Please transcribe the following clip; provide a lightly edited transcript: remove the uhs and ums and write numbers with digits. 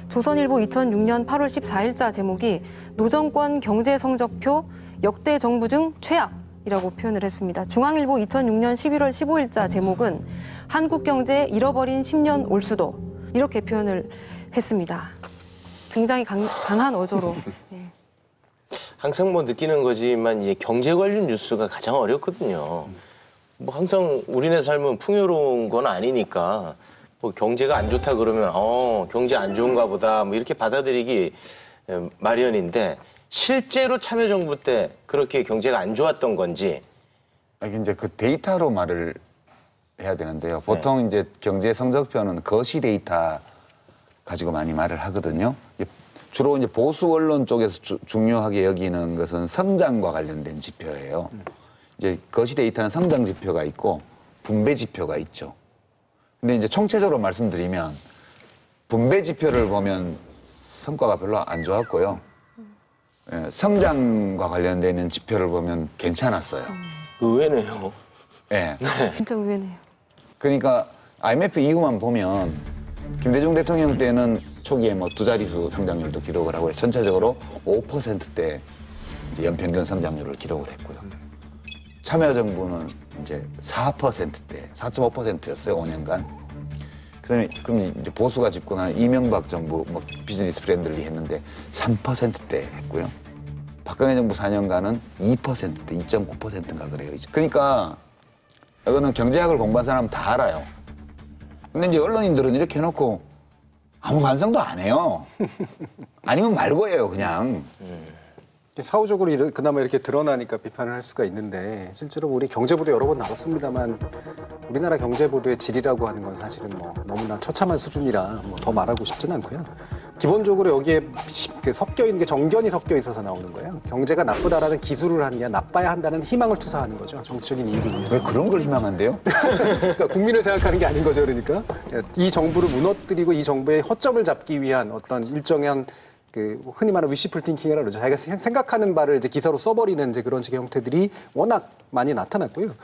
조선일보 2006년 8월 14일자 제목이 노정권 경제 성적표 역대 정부 중 최악이라고 표현을 했습니다. 중앙일보 2006년 11월 15일자 제목은 한국 경제 잃어버린 10년 올 수도 이렇게 표현을 했습니다. 굉장히 강한 어조로. 네. 항상 뭐 느끼는 거지만 이제 경제 관련 뉴스가 가장 어렵거든요. 뭐 항상 우리네 삶은 풍요로운 건 아니니까 뭐 경제가 안 좋다 그러면 경제 안 좋은가 보다 뭐 이렇게 받아들이기 마련인데 실제로 참여정부 때 그렇게 경제가 안 좋았던 건지. 이제 그 데이터로 말을 해야 되는데요. 보통 네. 이제 경제 성적표는 거시 데이터 가지고 많이 말을 하거든요. 주로 이제 보수 언론 쪽에서 중요하게 여기는 것은 성장과 관련된 지표예요. 이제 거시 데이터는 성장 지표가 있고 분배 지표가 있죠. 근데 이제 총체적으로 말씀드리면 분배 지표를 보면 성과가 별로 안 좋았고요. 성장과 관련되는 지표를 보면 괜찮았어요. 의외네요. 네. 진짜 의외네요. 그러니까 IMF 이후만 보면 김대중 대통령 때는 초기에 뭐 두 자릿수 성장률도 기록을 하고 전체적으로 5%대 연평균 성장률을 기록을 했고요. 참여정부는 이제 4%대, 4.5%였어요, 5년간. 그럼 이제 보수가 집권한 이명박 정부 뭐 비즈니스 프렌들리 했는데 3%대 했고요. 박근혜 정부 4년간은 2%대, 2.9%인가 그래요. 이제. 그러니까 이거는 경제학을 공부한 사람은 다 알아요. 근데 이제 언론인들은 이렇게 해놓고 아무 반성도 안 해요. 아니면 말고예요, 그냥. 사후적으로 그나마 이렇게 드러나니까 비판을 할 수가 있는데 실제로 우리 경제보도 여러 번 나왔습니다만 우리나라 경제보도의 질이라고 하는 건 사실은 뭐 너무나 처참한 수준이라 뭐 더 말하고 싶지는 않고요. 기본적으로 여기에 섞여 있는 게 정견이 섞여 있어서 나오는 거예요. 경제가 나쁘다라는 기술을 하는 게 나빠야 한다는 희망을 투사하는 거죠. 정치적인 이익을 위해서. 왜 그런 걸 희망한대요? 그러니까 국민을 생각하는 게 아닌 거죠. 그러니까 이 정부를 무너뜨리고 이 정부의 허점을 잡기 위한 어떤 일정한 흔히 말하는 위시풀 팅킹이라고 그러죠. 자기가 생각하는 바를 이제 기사로 써버리는 이제 그런 식의 형태들이 워낙 많이 나타났고요.